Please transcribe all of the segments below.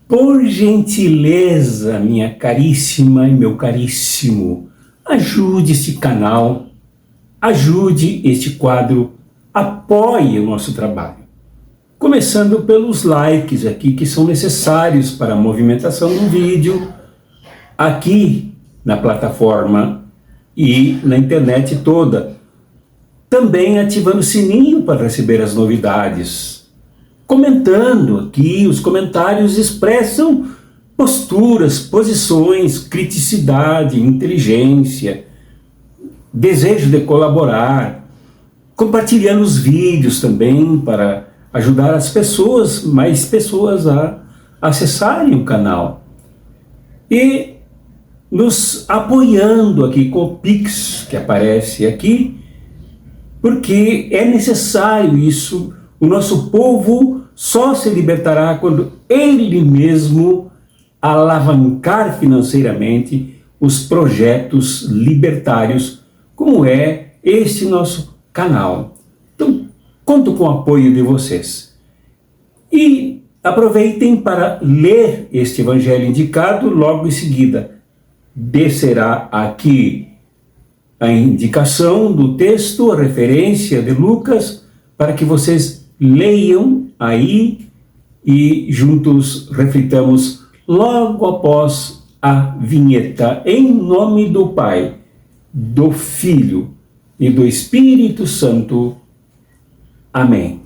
Por gentileza, minha caríssima e meu caríssimo, ajude este canal, ajude este quadro, apoie o nosso trabalho. Começando pelos likes aqui que são necessários para a movimentação do vídeo aqui na plataforma e na internet toda. Também ativando o sininho para receber as novidades. Comentando aqui, os comentários expressam posturas, posições, criticidade, inteligência, desejo de colaborar, compartilhando os vídeos também para ajudar as pessoas, mais pessoas a acessarem o canal. E nos apoiando aqui com o Pix, que aparece aqui, porque é necessário isso. O nosso povo só se libertará quando ele mesmo alavancar financeiramente os projetos libertários, como é este nosso canal. Então, conto com o apoio de vocês. E aproveitem para ler este evangelho indicado, logo em seguida descerá aqui a indicação do texto, a referência de Lucas, para que vocês leiam aí e juntos reflitamos logo após a vinheta, em nome do Pai, do Filho e do Espírito Santo. Amém.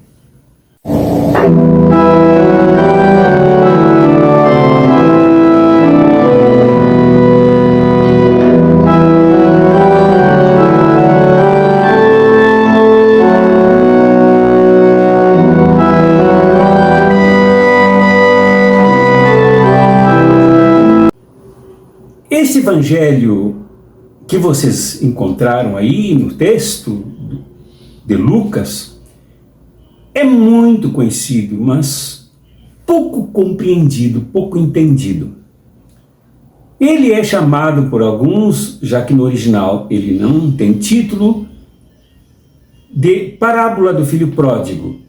Esse evangelho que vocês encontraram aí no texto de Lucas é muito conhecido, mas pouco compreendido, pouco entendido. Ele é chamado por alguns, já que no original ele não tem título, de parábola do filho pródigo.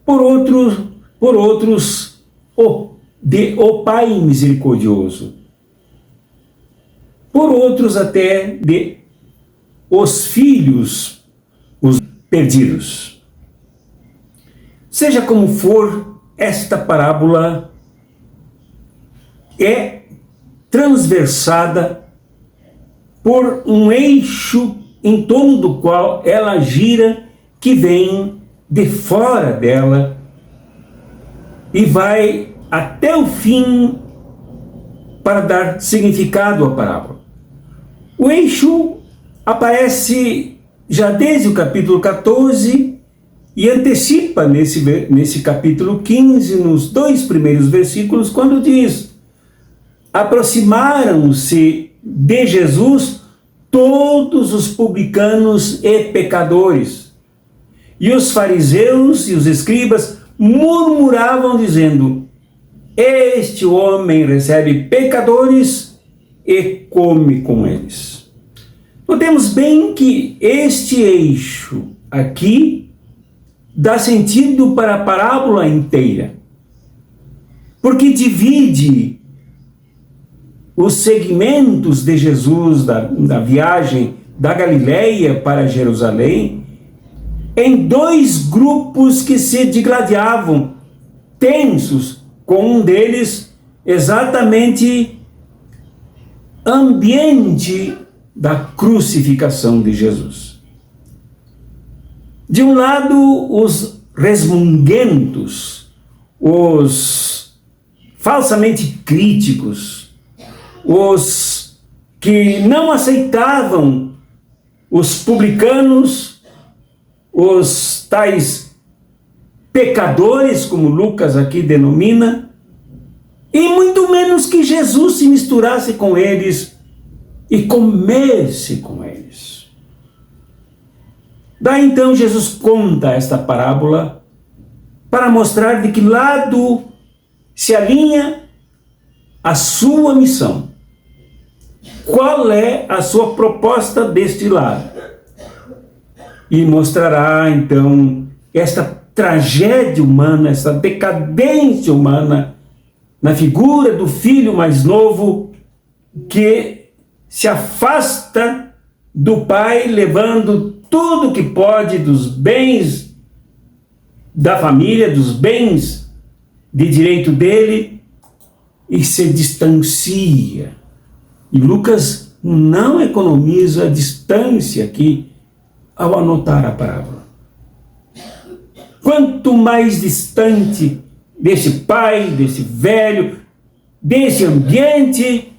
Por outros de o pai misericordioso. Por outros até de os filhos, os perdidos. Seja como for, esta parábola é transversada por um eixo em torno do qual ela gira, que vem de fora dela e vai até o fim para dar significado à parábola. O eixo aparece já desde o capítulo 14 e antecipa nesse capítulo 15, nos 2 primeiros versículos, quando diz: aproximaram-se de Jesus todos os publicanos e pecadores, e os fariseus e os escribas murmuravam dizendo: este homem recebe pecadores e come com eles. Notemos bem que este eixo aqui dá sentido para a parábola inteira, porque divide os segmentos de Jesus da viagem da Galileia para Jerusalém em 2 grupos que se digladiavam, tensos, com um deles exatamente ambiente da crucificação de Jesus. De um lado, os resmunguentos, os falsamente críticos, os que não aceitavam os publicanos, os tais pecadores, como Lucas aqui denomina, e muito menos que Jesus se misturasse com eles e comesse com eles. Daí então Jesus conta esta parábola para mostrar de que lado se alinha a sua missão. Qual é a sua proposta deste lado? E mostrará então esta tragédia humana, essa decadência humana na figura do filho mais novo que se afasta do pai, levando tudo que pode dos bens da família, dos bens de direito dele, e se distancia. E Lucas não economiza distância aqui ao anotar a parábola. Quanto mais distante desse pai, desse velho, desse ambiente,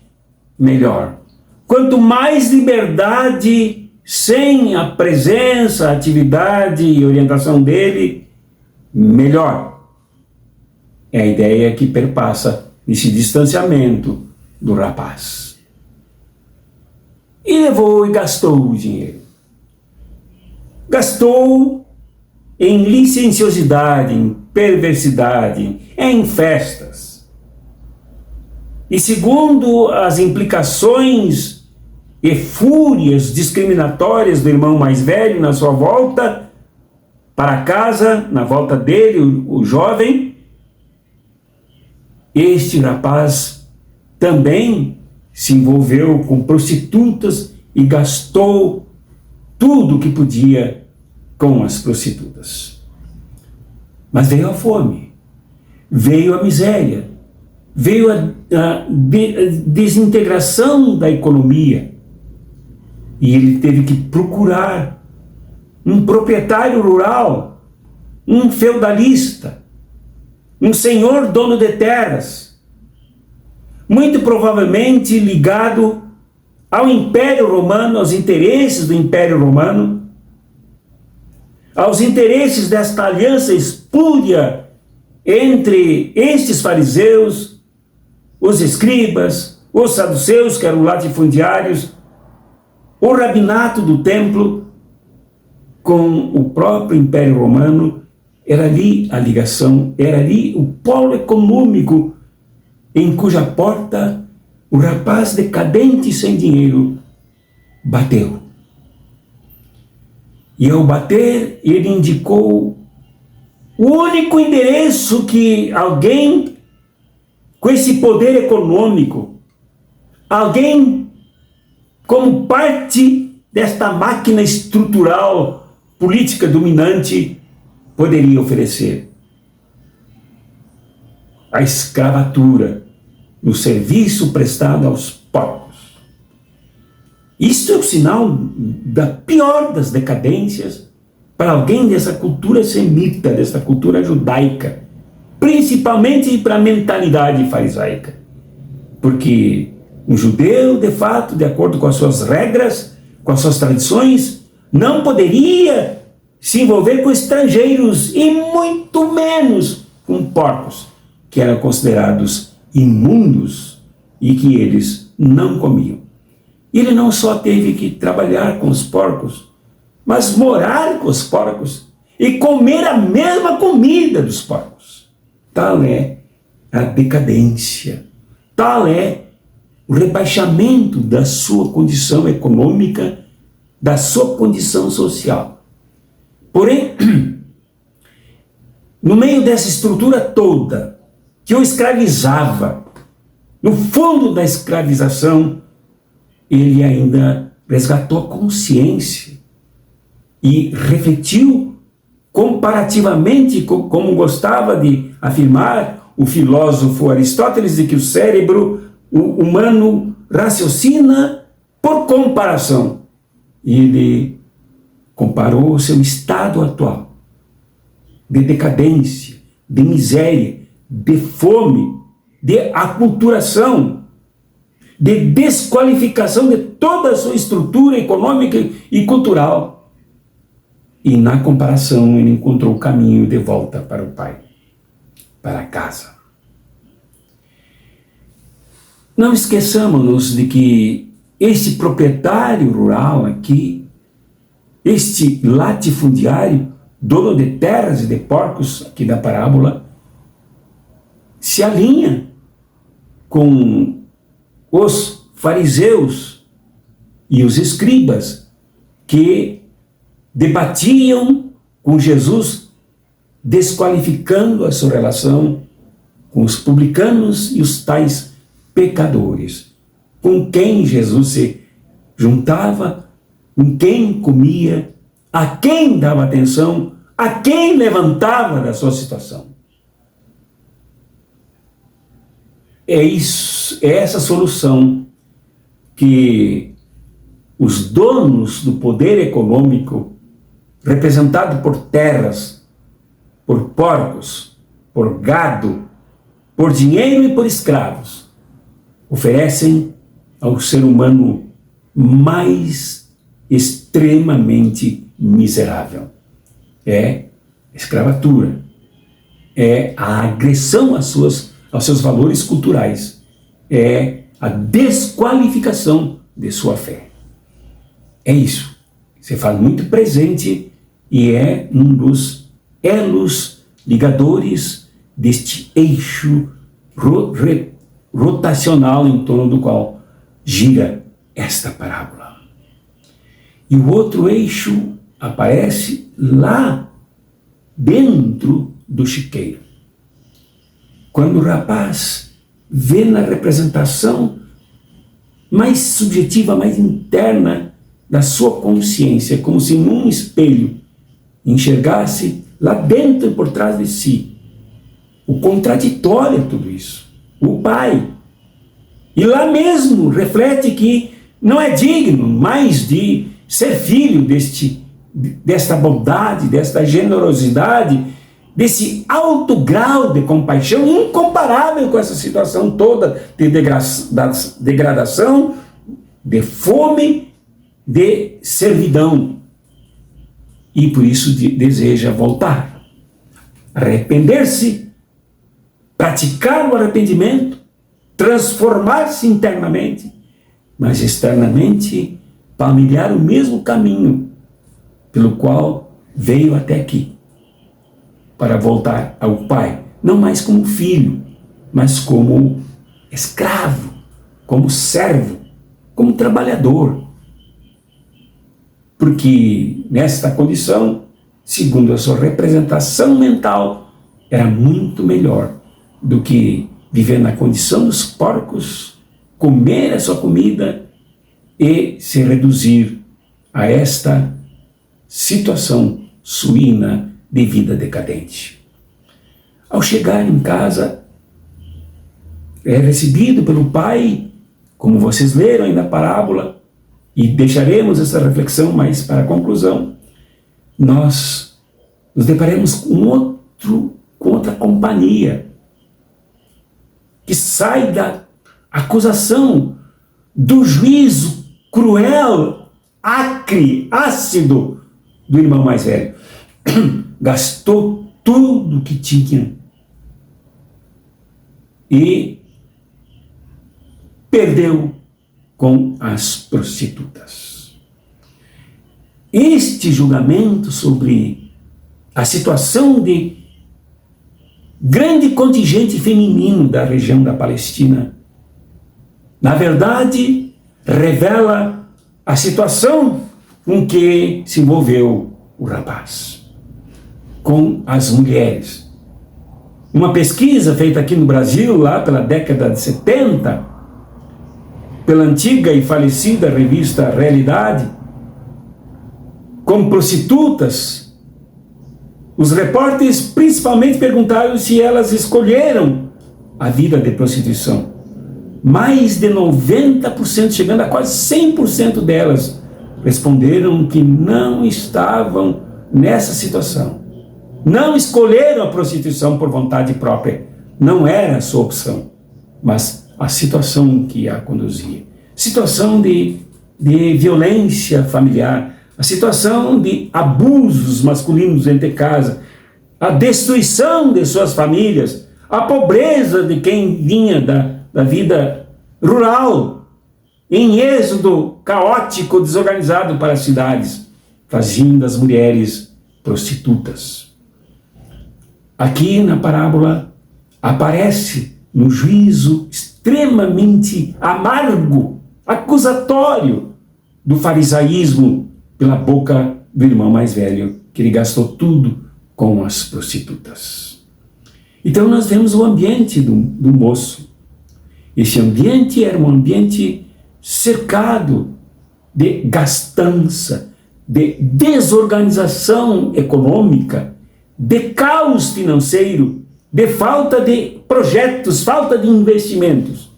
melhor. Quanto mais liberdade, sem a presença, a atividade e orientação dele, melhor. É a ideia que perpassa esse distanciamento do rapaz. E levou e gastou o dinheiro. Gastou em licenciosidade, em perversidade, em festas. E segundo as implicações e fúrias discriminatórias do irmão mais velho na sua volta para casa, na volta dele, o jovem, este rapaz também se envolveu com prostitutas e gastou tudo o que podia com as prostitutas. Mas veio a fome, veio a miséria, veio a desintegração da economia. E ele teve que procurar um proprietário rural, um feudalista, um senhor dono de terras, muito provavelmente ligado ao Império Romano, aos interesses do Império Romano, aos interesses desta aliança espúria entre estes fariseus, os escribas, os saduceus, que eram latifundiários, o rabinato do templo com o próprio Império Romano. Era ali a ligação, era ali o polo econômico em cuja porta o rapaz decadente e sem dinheiro bateu. E ao bater, ele indicou o único endereço que alguém com esse poder econômico, alguém como parte desta máquina estrutural política dominante, poderia oferecer: a escravatura no serviço prestado aos porcos. Isto é o sinal da pior das decadências para alguém dessa cultura semita, dessa cultura judaica, principalmente para a mentalidade farisaica. Porque um judeu, de fato, de acordo com as suas regras, com as suas tradições, não poderia se envolver com estrangeiros e muito menos com porcos, que eram considerados imundos e que eles não comiam. E ele não só teve que trabalhar com os porcos, mas morar com os porcos e comer a mesma comida dos porcos. Tal é a decadência, tal é o rebaixamento da sua condição econômica, da sua condição social. Porém, no meio dessa estrutura toda, que o escravizava, no fundo da escravização, ele ainda resgatou a consciência e refletiu comparativamente, como gostava de afirmar o filósofo Aristóteles, de que o cérebro humano raciocina por comparação. E ele comparou o seu estado atual de decadência, de miséria, de fome, de aculturação, de desqualificação de toda a sua estrutura econômica e cultural. E na comparação ele encontrou o caminho de volta para o pai, para casa. Não esqueçamos-nos de que este proprietário rural aqui, este latifundiário, dono de terras e de porcos aqui da parábola, se alinha com os fariseus e os escribas que debatiam com Jesus, desqualificando a sua relação com os publicanos e os tais pecadores, com quem Jesus se juntava, com quem comia, a quem dava atenção, a quem levantava da sua situação. É isso, é essa solução que os donos do poder econômico, representado por terras, por porcos, por gado, por dinheiro e por escravos, oferecem ao ser humano mais extremamente miserável. É a escravatura, é a agressão aos seus valores culturais, é a desqualificação de sua fé. É isso. Você faz muito presente e é um dos elos ligadores deste eixo rotacional em torno do qual gira esta parábola. E o outro eixo aparece lá dentro do chiqueiro. Quando o rapaz vê na representação mais subjetiva, mais interna da sua consciência, como se num espelho enxergasse lá dentro e por trás de si o contraditório de tudo isso, o pai. E lá mesmo reflete que não é digno mais de ser filho desta bondade, desta generosidade, desse alto grau de compaixão incomparável com essa situação toda de degradação, de fome, de servidão. E por isso deseja voltar, arrepender-se, praticar o arrependimento, transformar-se internamente, mas externamente palmilhar o mesmo caminho pelo qual veio até aqui, para voltar ao Pai, não mais como filho, mas como escravo, como servo, como trabalhador. Porque nesta condição, segundo a sua representação mental, era muito melhor do que viver na condição dos porcos, comer a sua comida e se reduzir a esta situação suína de vida decadente. Ao chegar em casa, é recebido pelo pai, como vocês leram aí na parábola, e deixaremos essa reflexão mais para a conclusão. Nós nos deparamos com outra companhia, que sai da acusação, do juízo cruel, acre, ácido do irmão mais velho. Gastou tudo que tinha e perdeu com as prostitutas. Este julgamento sobre a situação de grande contingente feminino da região da Palestina, na verdade, revela a situação com que se envolveu o rapaz, com as mulheres. Uma pesquisa feita aqui no Brasil, lá pela década de 70, pela antiga e falecida revista Realidade, com prostitutas, os repórteres principalmente perguntaram se elas escolheram a vida de prostituição. Mais de 90%, chegando a quase 100% delas, responderam que não estavam nessa situação. Não escolheram a prostituição por vontade própria. Não era a sua opção, mas a situação que a conduzia. Situação de violência familiar, a situação de abusos masculinos dentro de casa, a destruição de suas famílias, a pobreza de quem vinha da vida rural, em êxodo caótico, desorganizado para as cidades, faziam das mulheres prostitutas. Aqui na parábola aparece um juízo extremamente amargo, acusatório do farisaísmo pela boca do irmão mais velho, que ele gastou tudo com as prostitutas. Então nós vemos o ambiente do moço. Esse ambiente era um ambiente cercado de gastança, de desorganização econômica, de caos financeiro, de falta de projetos, falta de investimentos.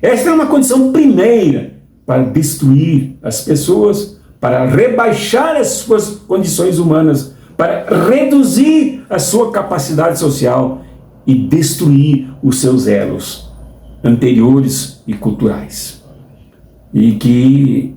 Esta é uma condição primeira para destruir as pessoas, para rebaixar as suas condições humanas, para reduzir a sua capacidade social e destruir os seus elos anteriores e culturais. E que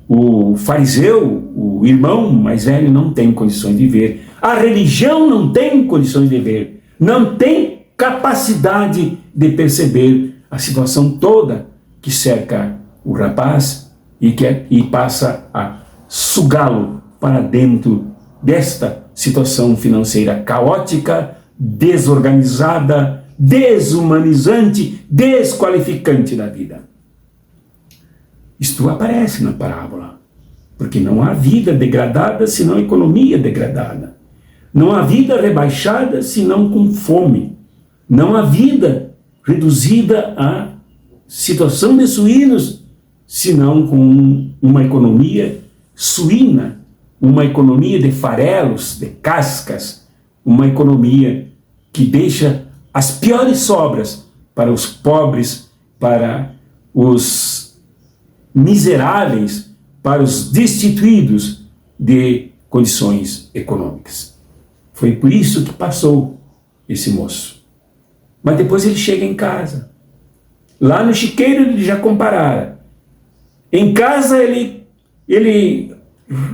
o fariseu, o irmão mais velho, não tem condições de ver. A religião não tem condições de ver. Não tem capacidade de perceber a situação toda que cerca o rapaz e passa a sugá-lo para dentro desta situação financeira caótica, desorganizada, desumanizante, desqualificante da vida. Isto aparece na parábola, porque não há vida degradada senão economia degradada. Não há vida rebaixada senão com fome. Não há vida reduzida à situação de suínos senão com uma economia suína, uma economia de farelos, de cascas, uma economia que deixa as piores sobras para os pobres, para os miseráveis, para os destituídos de condições econômicas. Foi por isso que passou esse moço. Mas depois ele chega em casa. Lá no chiqueiro ele já comparara. Em casa ele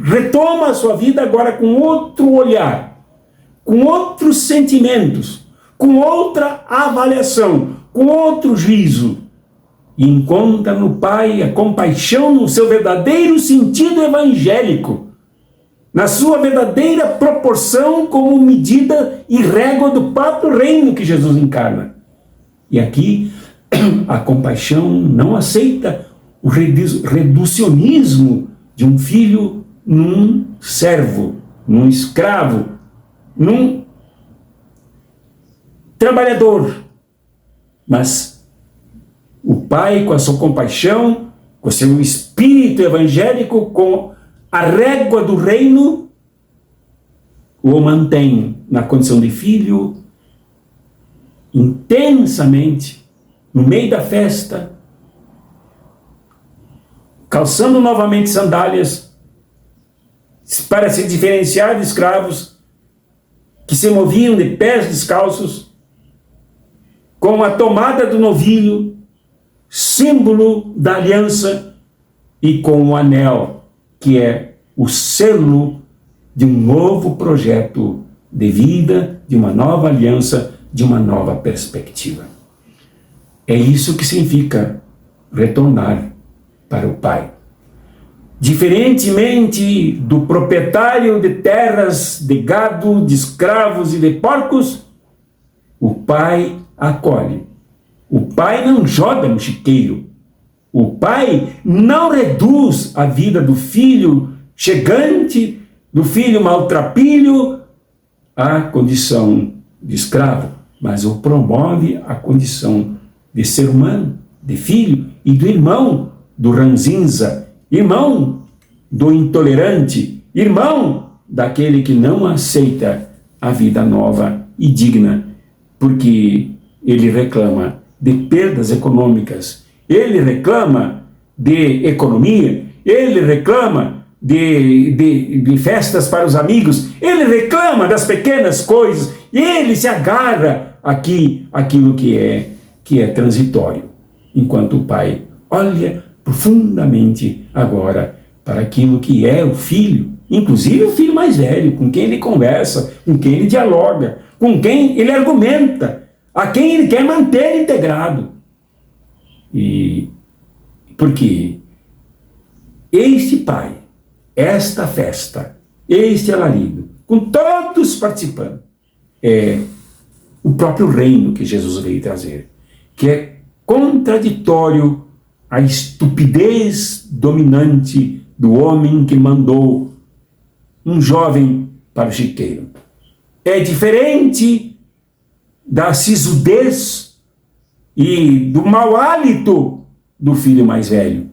retoma a sua vida agora com outro olhar, com outros sentimentos, com outra avaliação, com outro juízo. E encontra no Pai a compaixão no seu verdadeiro sentido evangélico, na sua verdadeira proporção como medida e régua do próprio reino que Jesus encarna. E aqui a compaixão não aceita o reducionismo de um filho num servo, num escravo, num trabalhador. Mas o Pai, com a sua compaixão, com o seu espírito evangélico, com a régua do reino, o mantém na condição de filho, intensamente, no meio da festa, calçando novamente sandálias, para se diferenciar de escravos que se moviam de pés descalços, com a tomada do novilho, símbolo da aliança, e com o anel, que é o selo de um novo projeto de vida, de uma nova aliança, de uma nova perspectiva. É isso que significa retornar para o Pai. Diferentemente do proprietário de terras, de gado, de escravos e de porcos, o Pai acolhe. O Pai não joga no chiqueiro. O Pai não reduz a vida do filho chegante, do filho maltrapilho, à condição de escravo, mas o promove à condição de ser humano, de filho e do irmão do ranzinza, irmão do intolerante, irmão daquele que não aceita a vida nova e digna, porque ele reclama de perdas econômicas, ele reclama de economia, ele reclama de festas para os amigos, ele reclama das pequenas coisas, e ele se agarra aquilo que é transitório, enquanto o Pai olha profundamente agora para aquilo que é o filho, inclusive o filho mais velho, com quem ele conversa, com quem ele dialoga, com quem ele argumenta, a quem ele quer manter integrado. E porque este Pai, esta festa, este alarido, com todos participando, é o próprio reino que Jesus veio trazer, que é contraditório à estupidez dominante do homem que mandou um jovem para o chiqueiro. É diferente da sisudez e do mau hálito do filho mais velho.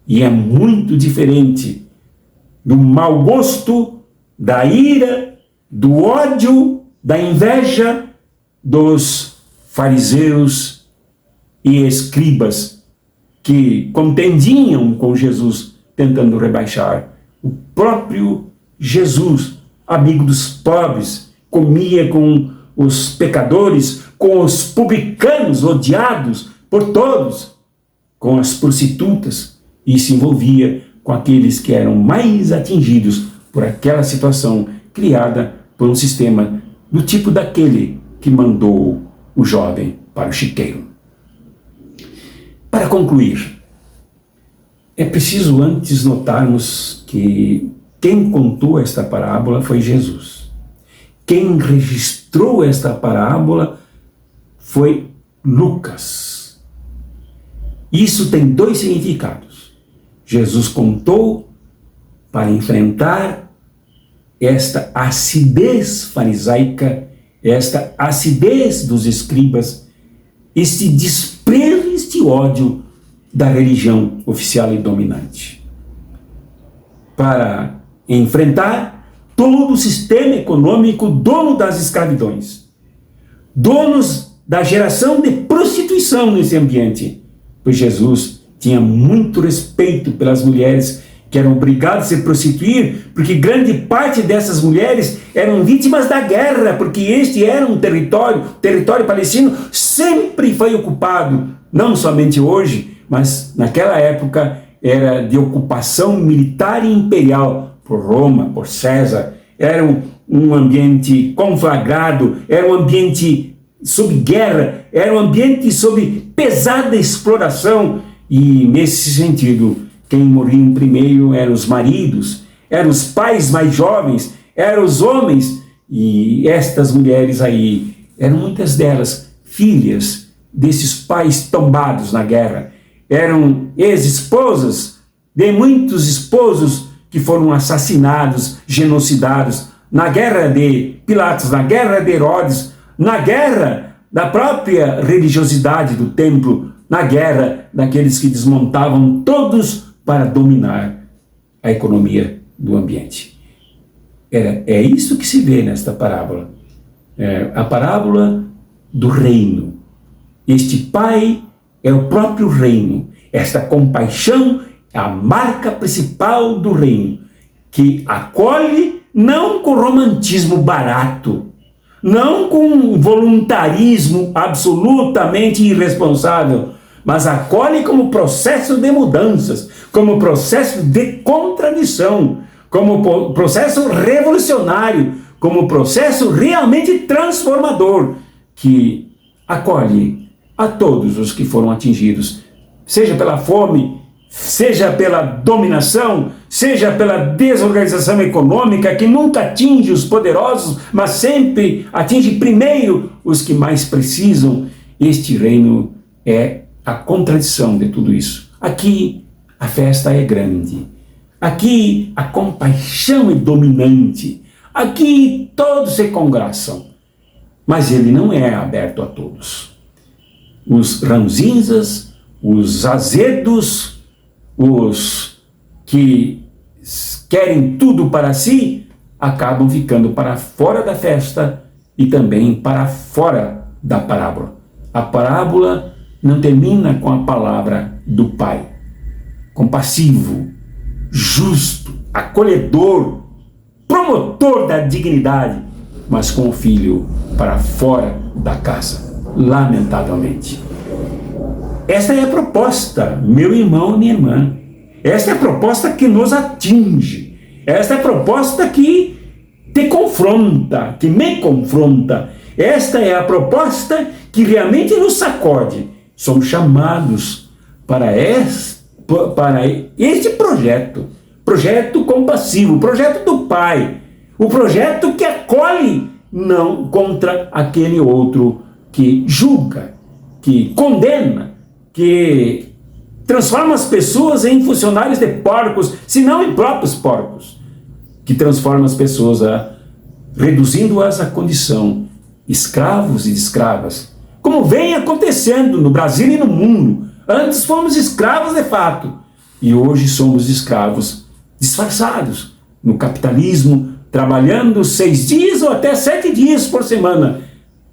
E é muito diferente do mau gosto, da ira, do ódio, da inveja dos fariseus e escribas que contendiam com Jesus, tentando rebaixar. O próprio Jesus, amigo dos pobres, comia com os pecadores, com os publicanos odiados por todos, com as prostitutas, e se envolvia com aqueles que eram mais atingidos por aquela situação criada por um sistema do tipo daquele que mandou o jovem para o chiqueiro. Para concluir, é preciso antes notarmos que quem contou esta parábola foi Jesus. Quem registrou esta parábola foi Lucas. Isso tem dois significados. Jesus contou para enfrentar esta acidez farisaica, esta acidez dos escribas, este desprezo, este ódio da religião oficial e dominante. Para enfrentar todo o sistema econômico dono das escravidões, donos da geração de prostituição nesse ambiente, pois Jesus tinha muito respeito pelas mulheres que eram obrigadas a se prostituir, porque grande parte dessas mulheres eram vítimas da guerra, porque este era um território palestino sempre foi ocupado, não somente hoje, mas naquela época era de ocupação militar e imperial por Roma, por César. Era um ambiente conflagrado, era um ambiente sob guerra, era um ambiente sob pesada exploração, e nesse sentido, quem morria primeiro eram os maridos, eram os pais mais jovens, eram os homens, e estas mulheres aí, eram muitas delas filhas desses pais tombados na guerra, eram ex-esposas de muitos esposos que foram assassinados, genocidados, na guerra de Pilatos, na guerra de Herodes, na guerra da própria religiosidade do templo, na guerra daqueles que desmontavam todos para dominar a economia do ambiente. É isso que se vê nesta parábola. A parábola do reino. Este pai é o próprio reino. Esta compaixão é a marca principal do reino, que acolhe não com romantismo barato, não com voluntarismo absolutamente irresponsável, mas acolhe como processo de mudanças, como processo de contradição, como processo revolucionário, como processo realmente transformador, que acolhe a todos os que foram atingidos, seja pela fome, seja pela dominação, seja pela desorganização econômica, que nunca atinge os poderosos, mas sempre atinge primeiro os que mais precisam. Este reino é a contradição de tudo isso. Aqui a festa é grande, aqui a compaixão é dominante, aqui todos se congraçam, mas ele não é aberto a todos. Os ranzinzas, os azedos, os que querem tudo para si, acabam ficando para fora da festa e também para fora da parábola. A parábola não termina com a palavra do Pai, compassivo, justo, acolhedor, promotor da dignidade, mas com o filho para fora da casa, lamentavelmente. Esta é a proposta, meu irmão e minha irmã. Esta é a proposta que nos atinge. Esta é a proposta que te confronta, que me confronta. Esta é a proposta que realmente nos sacode. Somos chamados para este projeto compassivo, o projeto do Pai, o projeto que acolhe, não contra aquele outro que julga, que condena, que transforma as pessoas em funcionários de porcos, se não em próprios porcos, que transforma as pessoas reduzindo-as à condição escravos e escravas, como vem acontecendo no Brasil e no mundo. Antes fomos escravos de fato, e hoje somos escravos disfarçados no capitalismo, trabalhando 6 dias ou até 7 dias por semana,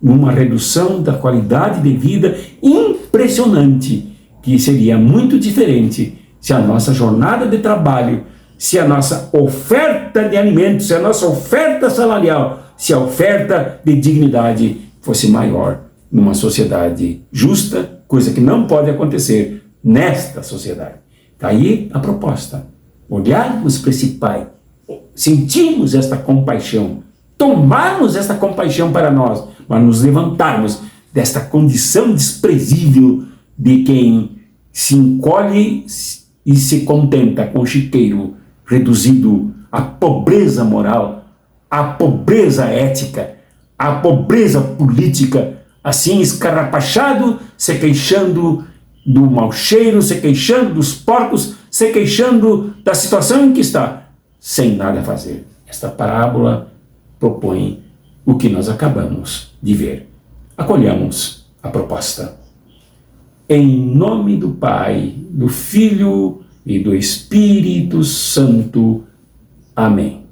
numa redução da qualidade de vida impressionante, que seria muito diferente se a nossa jornada de trabalho, se a nossa oferta de alimentos, se a nossa oferta salarial, se a oferta de dignidade fosse maior numa sociedade justa, coisa que não pode acontecer nesta sociedade. Está aí a proposta. Olharmos para esse Pai, sentirmos esta compaixão, tomarmos esta compaixão para nós, mas nos levantarmos desta condição desprezível de quem se encolhe e se contenta com o chiqueiro reduzido à pobreza moral, à pobreza ética, à pobreza política, assim escarrapachado, se queixando do mau cheiro, se queixando dos porcos, se queixando da situação em que está, sem nada fazer. Esta parábola propõe o que nós acabamos de ver. Acolhamos a proposta. Em nome do Pai, do Filho e do Espírito Santo. Amém.